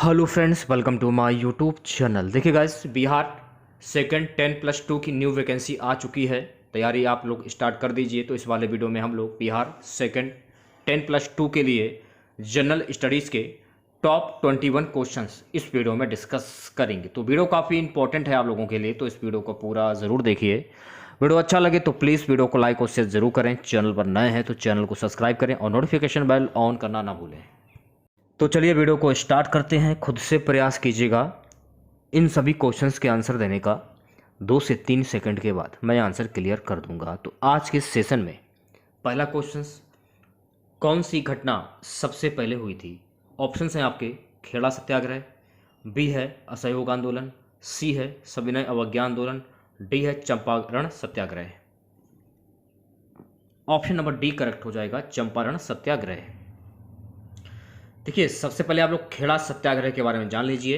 Hello friends, welcome to my YouTube channel. देखिए guys, Bihar second 10+2 की new vacancy आ चुकी है। तैयारी आप लोग स्टार्ट कर दीजिए। तो इस वाले वीडियो में हम लोग बिहार सेकंड 10+2 के लिए जनरल स्टडीज़ के टॉप 21 क्वेश्चंस इस वीडियो में डिस्कस करेंगे। तो वीडियो काफ़ी इंपॉर्टेंट है आप लोगों के लिए, तो इस वीडियो को पूरा ज़रूर देखिए। वीडियो अच्छा लगे तो प्लीज़ वीडियो को लाइक और शेयर ज़रूर करें। चैनल पर नए हैं तो चैनल को सब्सक्राइब करें और नोटिफिकेशन बेल ऑन करना ना भूलें। तो चलिए वीडियो को स्टार्ट करते हैं। खुद से प्रयास कीजिएगा इन सभी क्वेश्चंस के आंसर देने का। 2 से 3 सेकंड के बाद मैं आंसर क्लियर कर दूंगा। तो आज के सेशन में पहला क्वेश्चन, कौन सी घटना सबसे पहले हुई थी? ऑप्शंस हैं आपके, खेड़ा सत्याग्रह, बी है असहयोग आंदोलन, सी है सविनय अवज्ञा आंदोलन, डी है चंपारण सत्याग्रह। ऑप्शन नंबर डी करेक्ट हो जाएगा, चंपारण सत्याग्रह। देखिए, सबसे पहले आप लोग खेड़ा सत्याग्रह के बारे में जान लीजिए।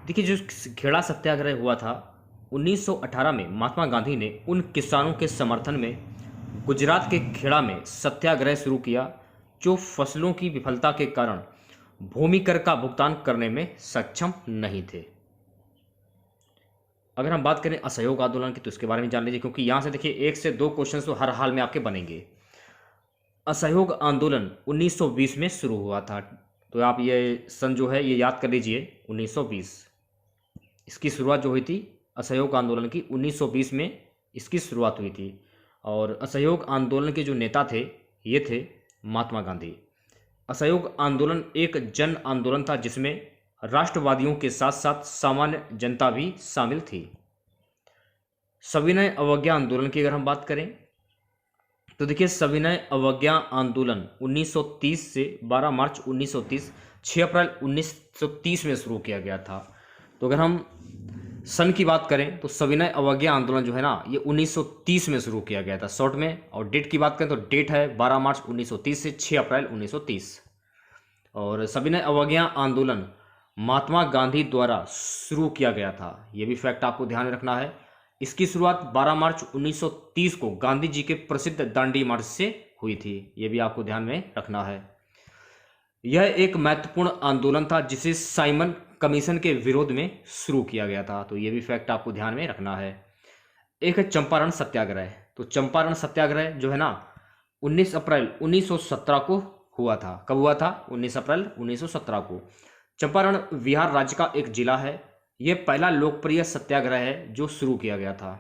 देखिए, जो खेड़ा सत्याग्रह हुआ था 1918 में, महात्मा गांधी ने उन किसानों के समर्थन में गुजरात के खेड़ा में सत्याग्रह शुरू किया जो फसलों की विफलता के कारण भूमि कर का भुगतान करने में सक्षम नहीं थे। अगर हम बात करें असहयोग आंदोलन की तो इसके बारे में जान लीजिए, क्योंकि यहाँ से देखिए 1 से 2 क्वेश्चन तो हर हाल में आपके बनेंगे। असहयोग आंदोलन 1920 में शुरू हुआ था, तो आप ये सन जो है ये याद कर लीजिए, 1920। इसकी शुरुआत जो हुई थी असहयोग आंदोलन की 1920 में इसकी शुरुआत हुई थी। और असहयोग आंदोलन के जो नेता थे ये थे महात्मा गांधी। असहयोग आंदोलन एक जन आंदोलन था जिसमें राष्ट्रवादियों के साथ साथ सामान्य जनता भी शामिल थी। सविनय अवज्ञा आंदोलन की अगर हम बात करें तो देखिए, सविनय अवज्ञा आंदोलन 1930 से 12 मार्च 1930, 6 अप्रैल 1930 में शुरू किया गया था। तो अगर हम सन की बात करें तो सविनय अवज्ञा आंदोलन जो है ना ये 1930 में शुरू किया गया था शॉर्ट में। और डेट की बात करें तो डेट है 12 मार्च 1930 से 6 अप्रैल 1930। और सविनय अवज्ञा आंदोलन महात्मा गांधी द्वारा शुरू किया गया था, ये भी फैक्ट आपको ध्यान में रखना है। इसकी शुरुआत 12 मार्च 1930 को गांधी जी के प्रसिद्ध दांडी मार्च से हुई थी, ये भी आपको ध्यान में रखना है। यह एक महत्वपूर्ण आंदोलन था जिसे साइमन कमीशन के विरोध में शुरू किया गया था, तो ये भी फैक्ट आपको ध्यान में रखना है। एक है चंपारण सत्याग्रह। तो चंपारण सत्याग्रह जो है ना 19 अप्रैल 1917 को हुआ था। कब हुआ था? 19 अप्रैल 1917 को। चंपारण बिहार राज्य का एक जिला है। यह पहला लोकप्रिय सत्याग्रह है जो शुरू किया गया था।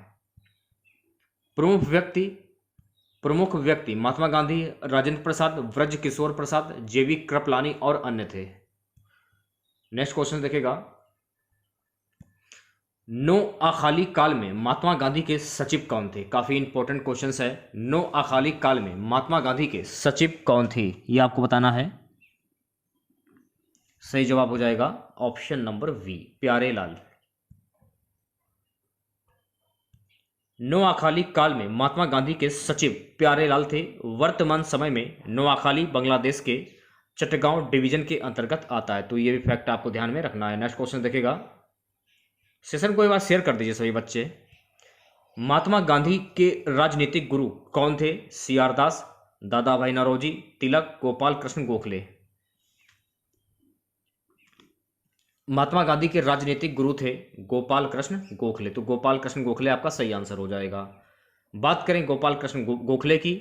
प्रमुख व्यक्ति महात्मा गांधी, राजेंद्र प्रसाद, ब्रज किशोर प्रसाद, जेवी कृपलानी और अन्य थे। नेक्स्ट क्वेश्चन देखेगा, नो अकाली काल में महात्मा गांधी के सचिव कौन थे? काफी इंपॉर्टेंट क्वेश्चन है। नो अकाली काल में महात्मा गांधी के सचिव कौन थे, ये आपको बताना है। सही जवाब हो जाएगा option number V, Pyarelal. Noakhali काल में महात्मा गांधी के सचिव प्यारेलाल थे। वर्तमान समय में नोआखाली बांग्लादेश के चटगांव डिवीजन के अंतर्गत आता है, तो ये भी फैक्ट आपको ध्यान में रखना है। नेक्स्ट क्वेश्चन देखेगा, सेशन को एक बार शेयर कर दीजिए सभी बच्चे। महात्मा गांधी के राजनीतिक गुरु कौन थे? सी आर दास, दादा भाई नौरोजी, तिलक, गोपाल कृष्ण गोखले। महात्मा गांधी के राजनीतिक गुरु थे गोपाल कृष्ण गोखले, तो गोपाल कृष्ण गोखले आपका सही आंसर हो जाएगा। बात करें गोपाल कृष्ण गोखले की,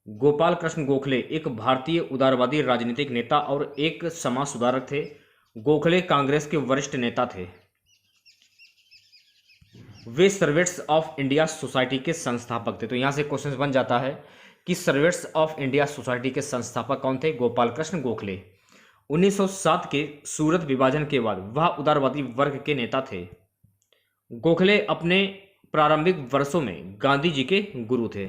गोपाल कृष्ण गोखले एक भारतीय उदारवादी राजनीतिक नेता और एक समाज सुधारक थे। गोखले कांग्रेस के वरिष्ठ नेता थे। वे सर्वेंट्स ऑफ इंडिया सोसाइटी के संस्थापक थे। तो यहां से क्वेश्चन बन जाता है कि सर्वेंट्स ऑफ इंडिया सोसाइटी के संस्थापक कौन थे? गोपाल कृष्ण गोखले। 1907 के सूरत विभाजन के बाद वह उदारवादी वर्ग के नेता थे। गोखले अपने प्रारंभिक वर्षों में गांधी जी के गुरु थे।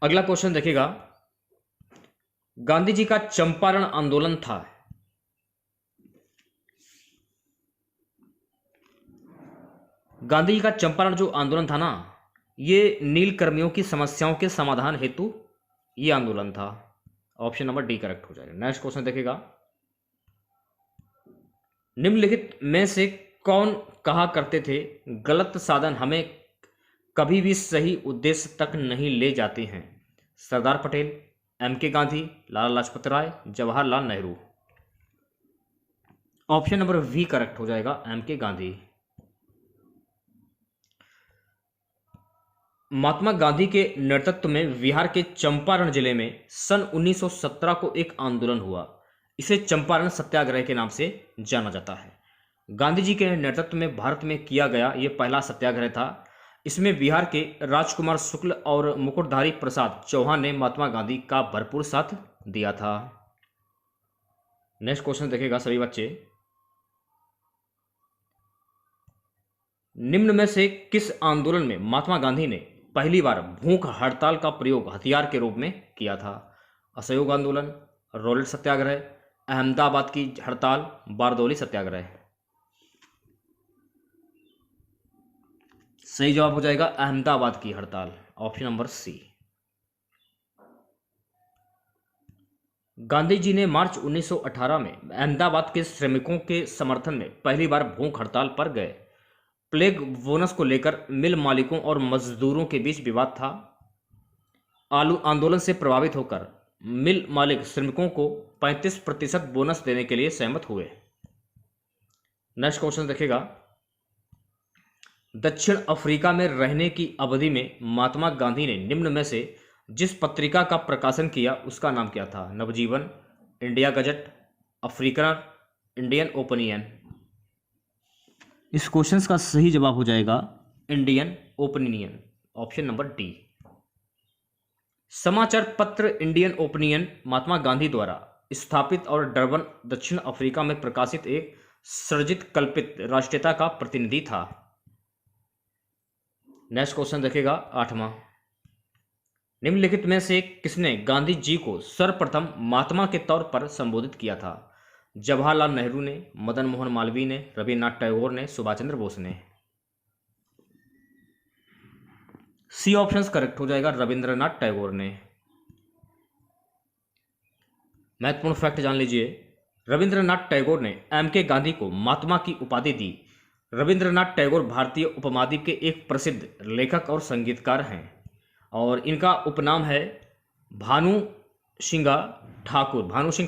अगला क्वेश्चन देखिएगा, गांधी जी का चंपारण आंदोलन था, गांधी जी का चंपारण जो आंदोलन था ना, ये नील कर्मियों की समस्याओं के समाधान हेतु ये आंदोलन था। ऑप्शन नंबर डी करेक्ट हो जाएगा। नेक्स्ट क्वेश्चन देखेगा, निम्नलिखित में से कौन कहा करते थे गलत साधन हमें कभी भी सही उद्देश्य तक नहीं ले जाते हैं? सरदार Patel, M K Gandhi, Lala Lajpat Rai, Jawaharlal Nehru. Option number B correct हो जाएगा, एम के गांधी। महात्मा गांधी के नेतृत्व में बिहार के चंपारण जिले में सन 1917 को एक आंदोलन हुआ। इसे चंपारण सत्याग्रह के नाम से जाना जाता है। गांधी जी के नेतृत्व में भारत में किया गया यह पहला सत्याग्रह था। इसमें बिहार के राजकुमार शुक्ल और मुकुटधारी प्रसाद चौहान ने महात्मा गांधी का भरपूर साथ दिया था। नेक्स्ट क्वेश्चन देखेगा सभी बच्चे, निम्न में से किस आंदोलन में महात्मा गांधी ने पहली बार भूख हड़ताल का प्रयोग हथियार के रूप में किया था? असहयोग आंदोलन, रॉलेट सत्याग्रह, अहमदाबाद की हड़ताल, बारदौली सत्याग्रह। सही जवाब हो जाएगा अहमदाबाद की हड़ताल, ऑप्शन नंबर सी। गांधी जी ने मार्च 1918 में अहमदाबाद के श्रमिकों के समर्थन में पहली बार भूख हड़ताल पर गए। प्लेग बोनस को लेकर मिल मालिकों और मजदूरों के बीच विवाद था। आंदोलन से प्रभावित होकर मिल मालिक श्रमिकों को 35% बोनस देने के लिए सहमत हुए। नेक्स्ट क्वेश्चन देखेगा, दक्षिण अफ्रीका में रहने की अवधि में महात्मा गांधी ने निम्न में से जिस पत्रिका का प्रकाशन किया उसका नाम क्या था? नवजीवन, इंडिया गजट, अफ्रीकनर, इंडियन ओपिनियन। इस क्वेश्चन का सही जवाब हो जाएगा Indian opinion, option number D. समाचार पत्र इंडियन ओपिनियन महात्मा गांधी द्वारा स्थापित और डरबन दक्षिण अफ्रीका में प्रकाशित एक सृजित कल्पित राष्ट्रीयता का प्रतिनिधि था। नेक्स्ट क्वेश्चन देखेगा 8वां, निम्नलिखित में से किसने गांधी जी को सर्वप्रथम महात्मा के तौर पर संबोधित किया था? जवाहरलाल नेहरू ने, मदन मोहन मालवीय ने, रविन्द्रनाथ टैगोर ने, सुभाष चंद्र बोस ने। सी ऑप्शन करेक्ट हो जाएगा, रविन्द्रनाथ टैगोर ने। महत्वपूर्ण फैक्ट जान लीजिए, रविन्द्रनाथ टैगोर ने एम के गांधी को महात्मा की उपाधि दी। रविन्द्रनाथ टैगोर भारतीय उपमहाद्वीप के एक प्रसिद्ध लेखक और संगीतकार हैं और इनका उपनाम है भानु सिंह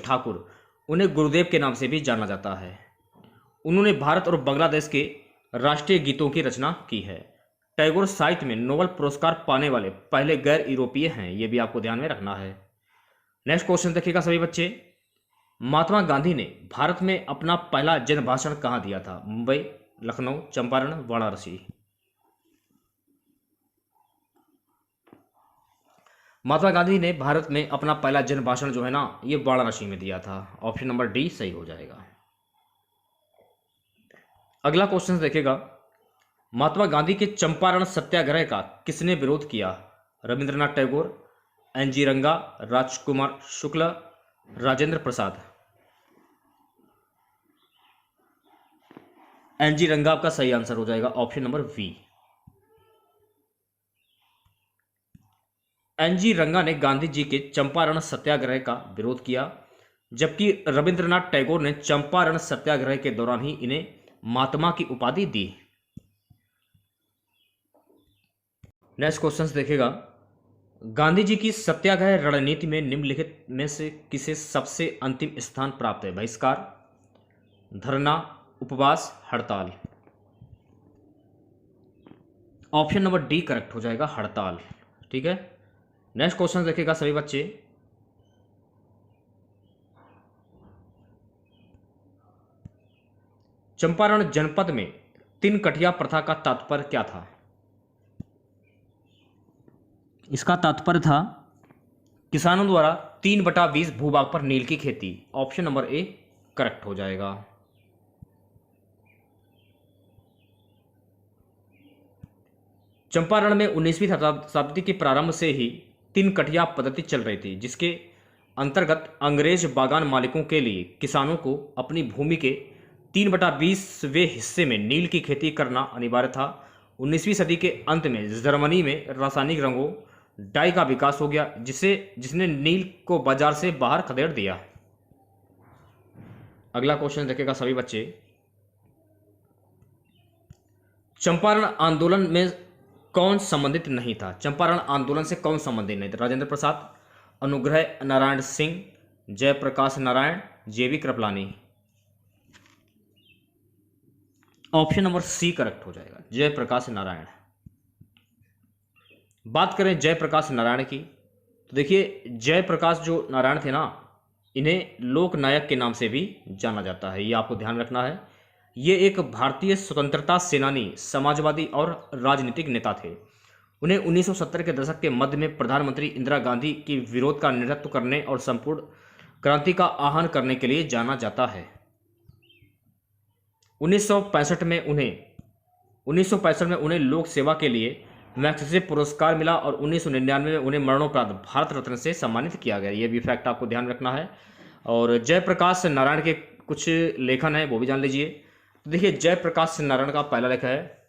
ठाकुर। उन्हें गुरुदेव के नाम से भी जाना जाता है। उन्होंने भारत और बांग्लादेश के राष्ट्रीय गीतों की रचना की है। टैगोर साहित्य में नोबेल पुरस्कार पाने वाले पहले गैर यूरोपीय हैं, ये भी आपको ध्यान में रखना है। नेक्स्ट क्वेश्चन देखिएगा सभी बच्चे, महात्मा गांधी ने भारत में अपना पहला जन भाषण कहाँ दिया था? मुंबई, लखनऊ, चंपारण, वाराणसी। महात्मा गांधी ने भारत में अपना पहला जन भाषण जो है ना, ये वाराणसी में दिया था। ऑप्शन नंबर डी सही हो जाएगा। अगला क्वेश्चन देखेगा, महात्मा गांधी के चंपारण सत्याग्रह का किसने विरोध किया? रविंद्रनाथ टैगोर, एनजी रंगा, राजकुमार शुक्ल, राजेंद्र प्रसाद। एनजी रंगा आपका सही आंसर हो जाएगा, ऑप्शन नंबर वी। एनजी रंगा ने गांधी जी के चंपारण सत्याग्रह का विरोध किया, जबकि रविंद्रनाथ टैगोर ने चंपारण सत्याग्रह के दौरान ही इन्हें महात्मा की उपाधि दी। नेक्स्ट क्वेश्चन देखेगा, गांधी जी की सत्याग्रह रणनीति में निम्नलिखित में से किसे सबसे अंतिम स्थान प्राप्त है? बहिष्कार, धरना, उपवास, हड़ताल। ऑप्शन नंबर डी करेक्ट हो जाएगा, हड़ताल। ठीक है, नेक्स्ट क्वेश्चन देखिएगा सभी बच्चे, चंपारण जनपद में तीन कठिया प्रथा का तात्पर्य क्या था? इसका तात्पर्य था किसानों द्वारा 3/20 भूभाग पर नील की खेती। ऑप्शन नंबर ए करेक्ट हो जाएगा। चंपारण में 19वीं शताब्दी के प्रारंभ से ही तीन कठिया पद्धति चल रही थी, जिसके अंतर्गत अंग्रेज बागान मालिकों के लिए किसानों को अपनी भूमि के 3/20वें हिस्से में नील की खेती करना अनिवार्य था। 19वीं सदी के अंत में जर्मनी में रासायनिक रंगों डाई का विकास हो गया, जिसने नील को बाजार से बाहर खदेड़ दिया। अगला क्वेश्चन देखेगा सभी बच्चे, चंपारण आंदोलन में कौन संबंधित नहीं था? चंपारण आंदोलन से कौन संबंधित नहीं था? Rajendra Prasad, Anugrah Narayan Singh, Jayaprakash Narayan, J B Kripalani. Option number C correct हो जाएगा, जयप्रकाश नारायण। बात करें जयप्रकाश नारायण की, तो देखिए जयप्रकाश जो नारायण थे ना, इन्हें लोक नायक के नाम से भी जाना जाता है, ये आपको ध्यान रखना है। ये एक भारतीय स्वतंत्रता सेनानी, समाजवादी और राजनीतिक नेता थे। उन्हें 1970 के दशक के मध्य में प्रधानमंत्री इंदिरा गांधी की विरोध का नेतृत्व करने और संपूर्ण क्रांति का आह्वान करने के लिए जाना जाता है। 1965 में उन्हें लोक सेवा के लिए मैग्सेसे पुरस्कार मिला और 1999 में उन्हें मरणोपरांत भारत रत्न से सम्मानित किया गया। ये भी फैक्ट आपको ध्यान रखना है। और जयप्रकाश नारायण के कुछ लेखन है, वो भी जान लीजिए। तो देखिए जयप्रकाश नारायण का पहला लेखन है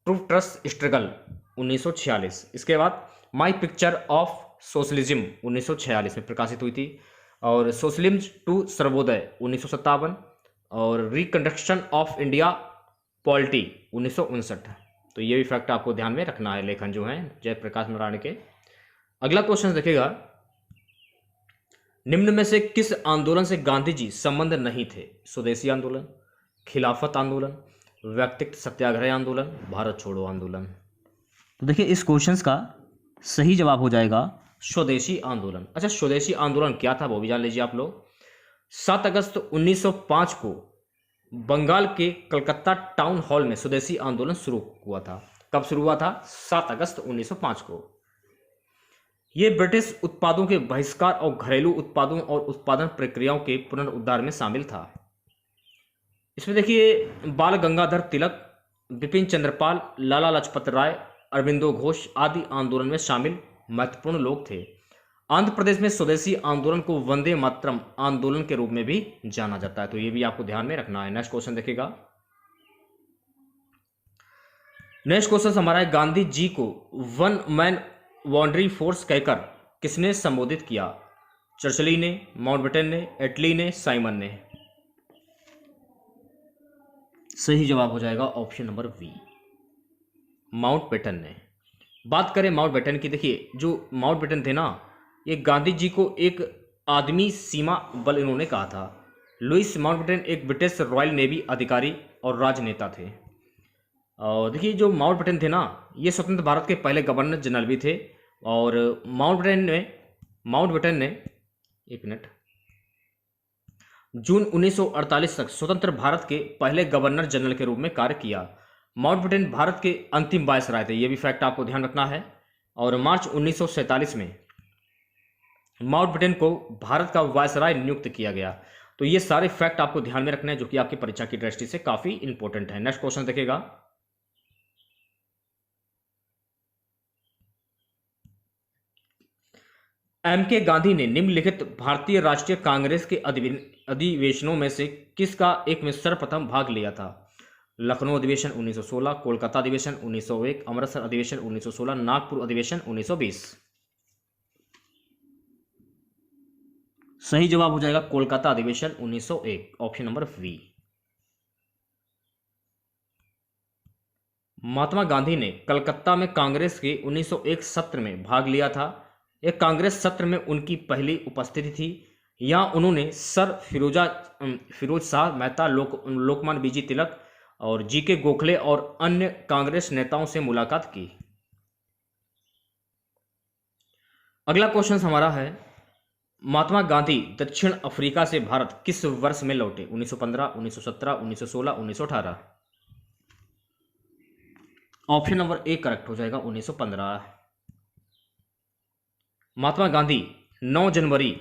ट्रूथ ट्रस्ट स्ट्रगल 1946। इसके बाद माई पिक्चर ऑफ सोशलिज्म 1946 में प्रकाशित हुई थी। और सोशलिज्म टू सर्वोदय 1957 और रिकंस्ट्रक्शन ऑफ इंडिया पॉलिटी 1959। तो ये भी फैक्ट आपको ध्यान में रखना है, लेखन जो है जयप्रकाश नारायण के। अगला क्वेश्चन देखिएगा, निम्न में से किस आंदोलन से गांधी जी संबंध नहीं थे? स्वदेशी आंदोलन, खिलाफत आंदोलन, व्यक्तिगत सत्याग्रह आंदोलन, भारत छोड़ो आंदोलन। तो देखिए इस क्वेश्चन का सही जवाब हो जाएगा स्वदेशी आंदोलन। अच्छा, स्वदेशी आंदोलन क्या था वो भी जान लीजिए आप लोग। 7 अगस्त 1905 को बंगाल के कलकत्ता टाउन हॉल में स्वदेशी आंदोलन शुरू हुआ था। कब शुरू हुआ था? 7 अगस्त 1905 को। यह ब्रिटिश उत्पादों के बहिष्कार और घरेलू उत्पादों और उत्पादन प्रक्रियाओं के पुनरुद्धार में शामिल था। इसमें देखिए बाल गंगाधर तिलक, बिपिन चंद्रपाल, लाला लाजपत राय, अरविंदो घोष आदि आंदोलन में शामिल महत्वपूर्ण लोग थे। आंध्र प्रदेश में स्वदेशी आंदोलन को वंदे मातरम आंदोलन के रूप में भी जाना जाता है, तो ये भी आपको ध्यान में रखना है। नेक्स्ट क्वेश्चन देखिएगा। नेक्स्ट क्वेश्चन हमारा है, गांधी जी को वन मैन वॉन्डरी फोर्स कहकर किसने संबोधित किया? चर्चिल ने, माउंटबेटन ने, एटली ने, साइमन ने। सही जवाब हो जाएगा ऑप्शन नंबर बी, माउंटबेटन ने। बात करें माउंटबेटन की, देखिए जो माउंटबेटन थे ना, ये गांधी जी को एक आदमी सीमा बल इन्होंने कहा था। लुइस माउंटबेटन एक ब्रिटिश रॉयल नेवी अधिकारी और राजनेता थे। और देखिए जो माउंटबेटन थे ना, ये स्वतंत्र भारत के पहले गवर्नर जनरल भी थे। और माउंटबेटन ने एक मिनट, जून 1948 तक स्वतंत्र भारत के पहले गवर्नर जनरल के रूप में कार्य किया। माउंटबेटन भारत के अंतिम वायसराय थे, ये भी फैक्ट आपको ध्यान रखना है। और मार्च 1947 में माउंटबेटन को भारत का वायसराय नियुक्त किया गया। तो ये सारे फैक्ट आपको ध्यान में रखने हैं, जो कि आपकी परीक्षा की दृष्टि से काफी इंपॉर्टेंट है। नेक्स्ट क्वेश्चन देखिएगा। एम के गांधी ने निम्नलिखित भारतीय राष्ट्रीय कांग्रेस के अधिवेशनों में से किसका एक में सर्वप्रथम भाग लिया था? लखनऊ अधिवेशन 1916, कोलकाता अधिवेशन 1901, अमृतसर अधिवेशन 1916, नागपुर अधिवेशन 1920। सही जवाब हो जाएगा कोलकाता अधिवेशन 1901, option number B. Mahatma Gandhi ने कलकत्ता में कांग्रेस के 1901 सत्र में भाग लिया था। एक कांग्रेस सत्र में उनकी पहली उपस्थिति थी। यहाँ उन्होंने सर फिरोज शाह मेहता, लोकमान्य बीजी तिलक और जीके गोखले और अन्य कांग्रेस नेताओं से मुलाकात की। अगला क्वेश्चन हमारा है, महात्मा गांधी दक्षिण अफ्रीका से भारत किस वर्ष में लौटे? 1915, 1917, 1916, 1918। ऑप्शन नंबर ए करेक्ट हो जाएगा 1915। महात्मा गांधी 9 जनवरी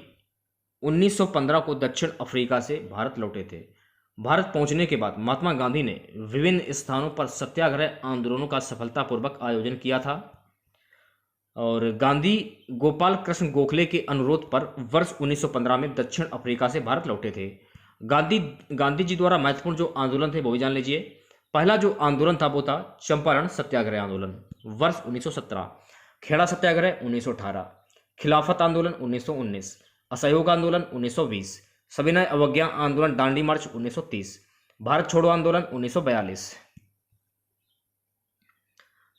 1915 को दक्षिण अफ्रीका से भारत लौटे थे। भारत पहुंचने के बाद महात्मा गांधी ने विभिन्न स्थानों पर सत्याग्रह आंदोलनों का सफलतापूर्वक आयोजन किया था। और गांधी गोपाल कृष्ण गोखले के अनुरोध पर वर्ष 1915 में दक्षिण अफ्रीका से भारत लौटे थे। गांधी जी द्वारा महत्वपूर्ण जो आंदोलन थे वो भी जान लीजिए। पहला जो आंदोलन था वो था चंपारण सत्याग्रह आंदोलन वर्ष 1917, खेड़ा सत्याग्रह 1918, खिलाफत आंदोलन 1919, असहयोग आंदोलन 1920, सविनय अवज्ञा आंदोलन दांडी मार्च 1930, भारत छोड़ो आंदोलन 1942।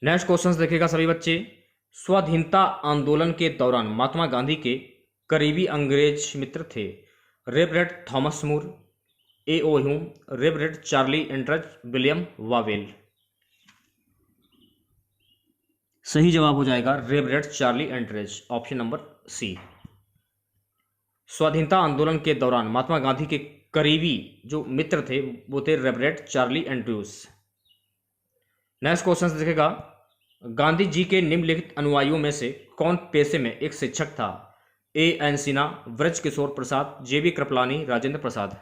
नेक्स्ट क्वेश्चन देखिएगा सभी बच्चे। स्वाधीनता आंदोलन के दौरान महात्मा गांधी के करीबी अंग्रेज मित्र थे? Reverend Thomas Moore, A O Hume, Reverend Charlie Andrews, William Wavell. सही जवाब हो जाएगा Reverend Charlie Andrews, option number C. स्वाधीनता आंदोलन के दौरान महात्मा गांधी के करीबी जो मित्र थे वो थे रेवरेट चार्ली एंड्रयूज। नेक्स्ट क्वेश्चन देखेगा, गांधी जी के निम्नलिखित अनुयायियों में से कौन पेशे में एक शिक्षक था? ए एन सिन्हा, ब्रज किशोर प्रसाद, जेबी कृपलानी, राजेंद्र प्रसाद।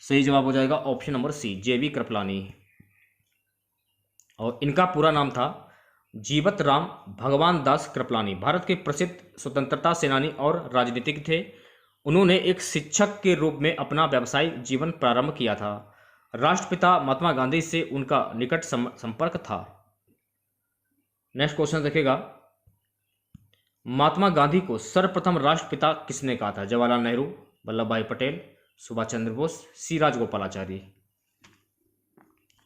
सही जवाब हो जाएगा ऑप्शन नंबर सी, जेबी कृपलानी। और इनका पूरा नाम था जीवत राम भगवान दास कृपलानी। भारत के प्रसिद्ध स्वतंत्रता सेनानी और राजनीतिक थे। उन्होंने एक शिक्षक के रूप में अपना व्यावसायिक जीवन प्रारंभ किया था। राष्ट्रपिता महात्मा गांधी से उनका निकट संपर्क था। नेक्स्ट क्वेश्चन देखेगा, महात्मा गांधी को सर्वप्रथम राष्ट्रपिता किसने कहा था? जवाहरलाल नेहरू, वल्लभ भाई पटेल, सुभाष चंद्र बोस, सी राजगोपालाचारी।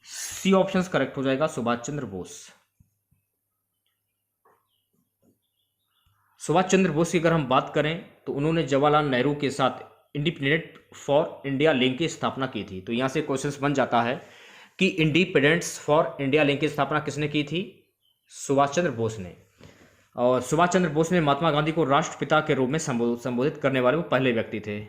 सी ऑप्शन करेक्ट हो जाएगा, सुभाष चंद्र बोस। सुभाष चंद्र बोस की अगर हम बात करें तो उन्होंने जवाहरलाल नेहरू के साथ इंडिपेंडेंट फॉर इंडिया लिंक की स्थापना की थी। तो यहां से क्वेश्चन बन जाता है कि इंडिपेंडेंस फॉर इंडिया लिंक की स्थापना किसने की थी? सुभाष चंद्र बोस ने। और सुभाष चंद्र बोस ने महात्मा गांधी को राष्ट्रपिता के रूप में संबोधित करने वाले वो पहले व्यक्ति थे।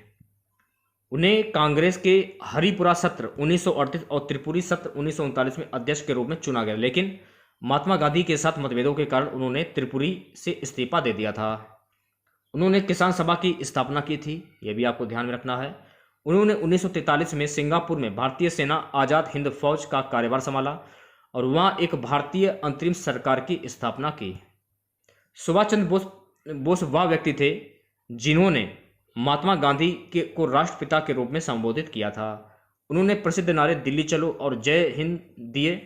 उन्हें कांग्रेस के हरिपुरा सत्र 1938 और त्रिपुरी सत्र 1939 में अध्यक्ष के रूप में चुना गया, लेकिन महात्मा गांधी के साथ मतभेदों के कारण उन्होंने त्रिपुरी से इस्तीफा दे दिया था। उन्होंने किसान सभा की स्थापना की थी, यह भी आपको ध्यान में रखना है। उन्होंने 1943 में सिंगापुर में भारतीय सेना आज़ाद हिंद फौज का कार्यभार संभाला और वहां एक भारतीय अंतरिम सरकार की स्थापना की। सुभाष चंद्र बोस वह व्यक्ति थे जिन्होंने महात्मा गांधी को राष्ट्रपिता के रूप में संबोधित किया था। उन्होंने प्रसिद्ध नारे दिल्ली चलो और जय हिंद दिए।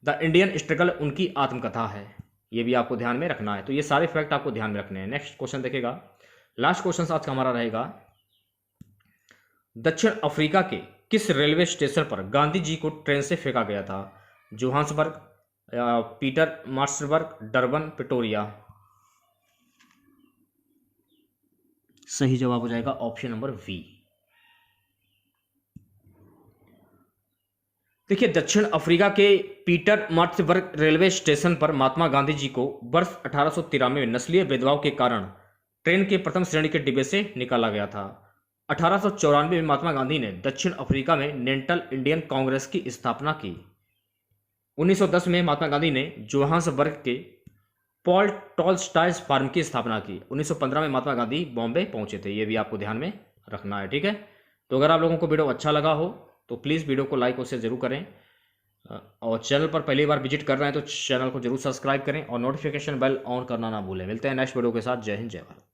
द इंडियन स्ट्रगल उनकी आत्मकथा है, ये भी आपको ध्यान में रखना है। तो ये सारे फैक्ट आपको ध्यान में रखने हैं। नेक्स्ट क्वेश्चन देखेगा, लास्ट क्वेश्चन आज का हमारा रहेगा, दक्षिण अफ्रीका के किस रेलवे स्टेशन पर गांधी जी को ट्रेन से फेंका गया था? Johannesburg, Pietermaritzburg, Durban, Pretoria. सही जवाब हो जाएगा ऑप्शन नंबर वी। देखिए, दक्षिण अफ्रीका के पीटर मार्ट्सबर्ग रेलवे स्टेशन पर महात्मा गांधी जी को वर्ष 1893 में नस्लीय भेदभाव के कारण ट्रेन के प्रथम श्रेणी के डिब्बे से निकाला गया था। 1894 में महात्मा गांधी ने दक्षिण अफ्रीका में नेशनल इंडियन कांग्रेस की स्थापना की। 1910 में महात्मा गांधी ने जोहान्सबर्ग के पॉल टॉलस्टॉय फार्म की स्थापना की। 1915 में महात्मा गांधी बॉम्बे पहुंचे थे, ये भी आपको ध्यान में रखना है, ठीक है। तो अगर आप लोगों को वीडियो अच्छा लगा हो तो प्लीज़ वीडियो को लाइक और शेयर जरूर करें, और चैनल पर पहली बार विजिट कर रहे हैं तो चैनल को जरूर सब्सक्राइब करें और नोटिफिकेशन बेल ऑन करना ना भूलें। मिलते हैं नेक्स्ट वीडियो के साथ। जय हिंद, जय भारत।